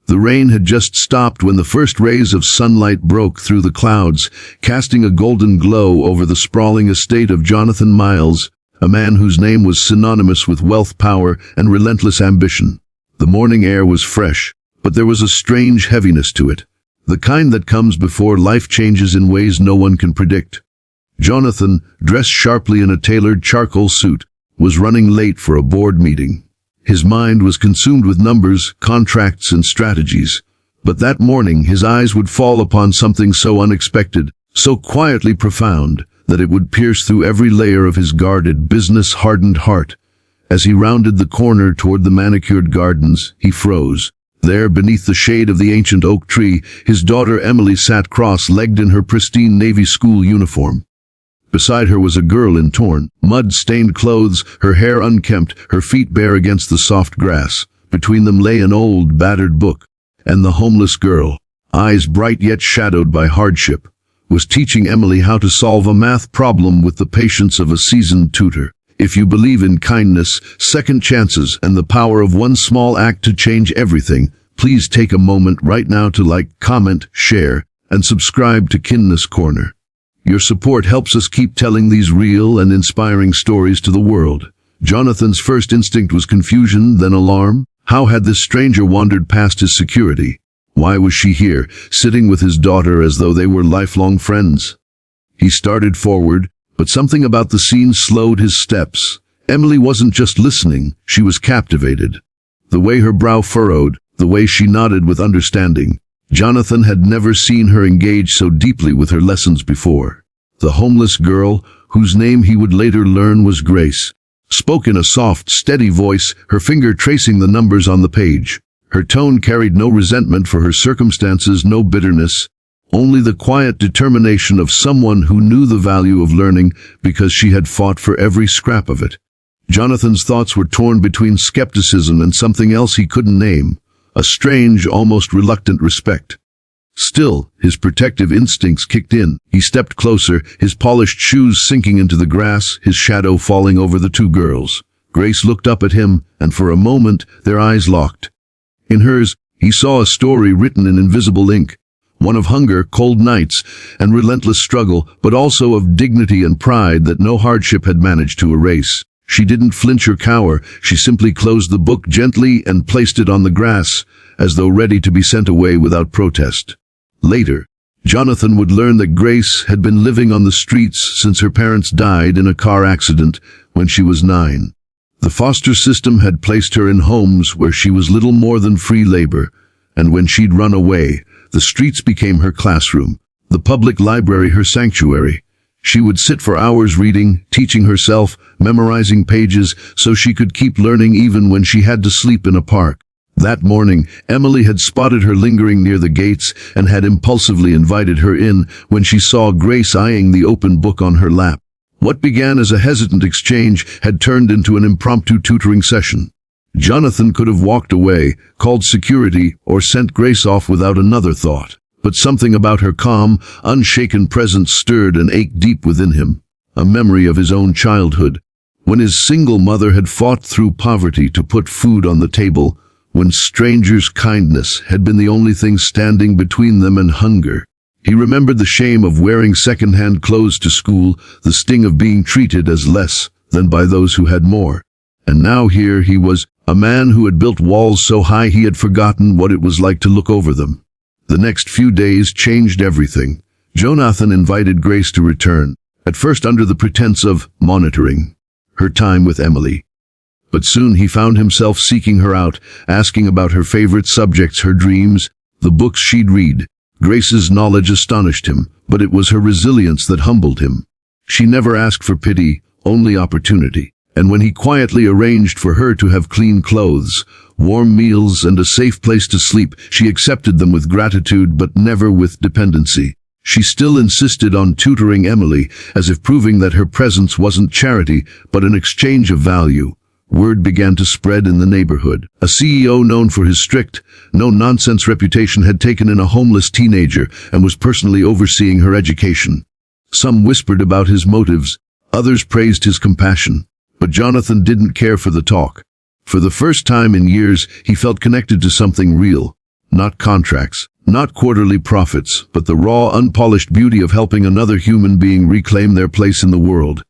The rain had just stopped when the first rays of sunlight broke through the clouds, casting a golden glow over the sprawling estate of Jonathan Miles, a man whose name was synonymous with wealth, power, and relentless ambition. The morning air was fresh, but there was a strange heaviness to it, the kind that comes before life changes in ways no one can predict. Jonathan, dressed sharply in a tailored charcoal suit, was running late for a board meeting. His mind was consumed with numbers, contracts, and strategies. But that morning his eyes would fall upon something so unexpected, so quietly profound, that it would pierce through every layer of his guarded, business-hardened heart. As he rounded the corner toward the manicured gardens, he froze. There, beneath the shade of the ancient oak tree, his daughter Emily sat cross-legged in her pristine Navy school uniform. Beside her was a girl in torn, mud-stained clothes, her hair unkempt, her feet bare against the soft grass. Between them lay an old, battered book, and the homeless girl, eyes bright yet shadowed by hardship, was teaching Emily how to solve a math problem with the patience of a seasoned tutor. If you believe in kindness, second chances, and the power of one small act to change everything, please take a moment right now to like, comment, share, and subscribe to Kindness Corner. Your support helps us keep telling these real and inspiring stories to the world. Jonathan's first instinct was confusion, then alarm. How had this stranger wandered past his security? Why was she here, sitting with his daughter as though they were lifelong friends? He started forward, but something about the scene slowed his steps. Emily wasn't just listening, she was captivated. The way her brow furrowed, the way she nodded with understanding. Jonathan had never seen her engage so deeply with her lessons before. The homeless girl, whose name he would later learn was Grace, spoke in a soft, steady voice, her finger tracing the numbers on the page. Her tone carried no resentment for her circumstances, no bitterness, only the quiet determination of someone who knew the value of learning because she had fought for every scrap of it. Jonathan's thoughts were torn between skepticism and something else he couldn't name, a strange, almost reluctant respect. Still, his protective instincts kicked in. He stepped closer, his polished shoes sinking into the grass, his shadow falling over the two girls. Grace looked up at him, and for a moment, their eyes locked. In hers, he saw a story written in invisible ink, one of hunger, cold nights, and relentless struggle, but also of dignity and pride that no hardship had managed to erase. She didn't flinch or cower, she simply closed the book gently and placed it on the grass, as though ready to be sent away without protest. Later, Jonathan would learn that Grace had been living on the streets since her parents died in a car accident when she was 9. The foster system had placed her in homes where she was little more than free labor, and when she'd run away, the streets became her classroom, the public library her sanctuary. She would sit for hours reading, teaching herself, memorizing pages so she could keep learning even when she had to sleep in a park. That morning, Emily had spotted her lingering near the gates and had impulsively invited her in when she saw Grace eyeing the open book on her lap. What began as a hesitant exchange had turned into an impromptu tutoring session. Jonathan could have walked away, called security, or sent Grace off without another thought. But something about her calm, unshaken presence stirred an ache deep within him, a memory of his own childhood, when his single mother had fought through poverty to put food on the table, when strangers' kindness had been the only thing standing between them and hunger. He remembered the shame of wearing second-hand clothes to school, the sting of being treated as less than by those who had more. And now here he was, a man who had built walls so high he had forgotten what it was like to look over them. The next few days changed everything. Jonathan invited Grace to return, at first under the pretense of monitoring her time with Emily. But soon he found himself seeking her out, asking about her favorite subjects, her dreams, the books she'd read. Grace's knowledge astonished him, but it was her resilience that humbled him. She never asked for pity, only opportunity. And when he quietly arranged for her to have clean clothes, warm meals, and a safe place to sleep, she accepted them with gratitude but never with dependency. She still insisted on tutoring Emily, as if proving that her presence wasn't charity, but an exchange of value. Word began to spread in the neighborhood. A CEO known for his strict, no-nonsense reputation had taken in a homeless teenager and was personally overseeing her education. Some whispered about his motives, others praised his compassion. But Jonathan didn't care for the talk. For the first time in years, he felt connected to something real. not contracts, not quarterly profits, but the raw, unpolished beauty of helping another human being reclaim their place in the world.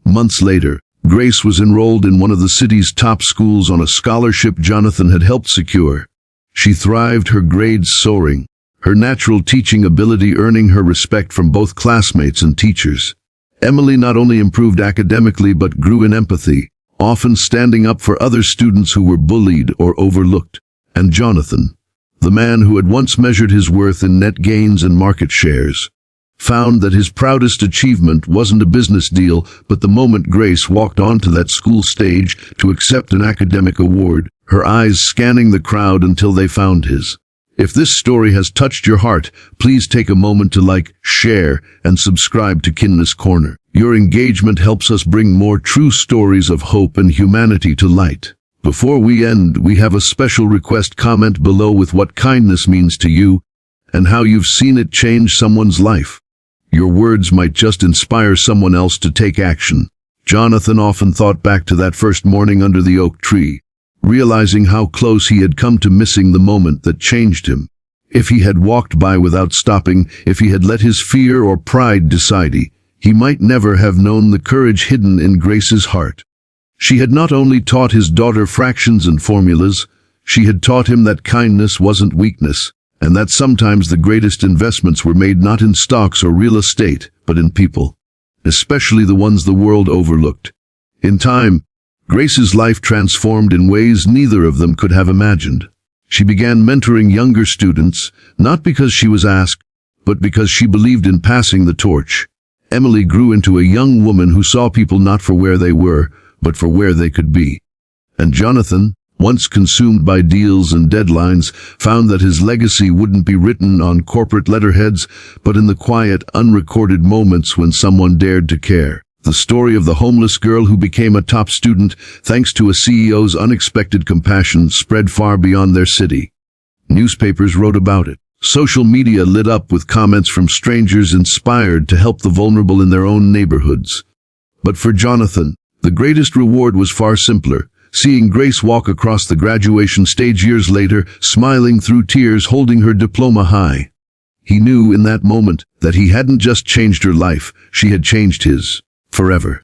Months later, Grace was enrolled in one of the city's top schools on a scholarship Jonathan had helped secure. She thrived, her grades soaring, her natural teaching ability earning her respect from both classmates and teachers. Emily not only improved academically but grew in empathy, often standing up for other students who were bullied or overlooked. And Jonathan, the man who had once measured his worth in net gains and market shares, found that his proudest achievement wasn't a business deal, but the moment Grace walked onto that school stage to accept an academic award, her eyes scanning the crowd until they found his. If this story has touched your heart, please take a moment to like, share, and subscribe to Kindness Corner. Your engagement helps us bring more true stories of hope and humanity to light. Before we end, we have a special request. Comment below with what kindness means to you and how you've seen it change someone's life. Your words might just inspire someone else to take action. Jonathan often thought back to that first morning under the oak tree, realizing how close he had come to missing the moment that changed him. If he had walked by without stopping, if he had let his fear or pride decide, he might never have known the courage hidden in Grace's heart. She had not only taught his daughter fractions and formulas, she had taught him that kindness wasn't weakness, and that sometimes the greatest investments were made not in stocks or real estate, but in people, especially the ones the world overlooked. In time, Grace's life transformed in ways neither of them could have imagined. She began mentoring younger students, not because she was asked, but because she believed in passing the torch. Emily grew into a young woman who saw people not for where they were, but for where they could be. And Jonathan, once consumed by deals and deadlines, found that his legacy wouldn't be written on corporate letterheads, but in the quiet, unrecorded moments when someone dared to care. The story of the homeless girl who became a top student thanks to a CEO's unexpected compassion spread far beyond their city. Newspapers wrote about it. Social media lit up with comments from strangers inspired to help the vulnerable in their own neighborhoods. But for Jonathan, the greatest reward was far simpler. Seeing Grace walk across the graduation stage years later, smiling through tears, holding her diploma high. He knew in that moment that he hadn't just changed her life, she had changed his forever.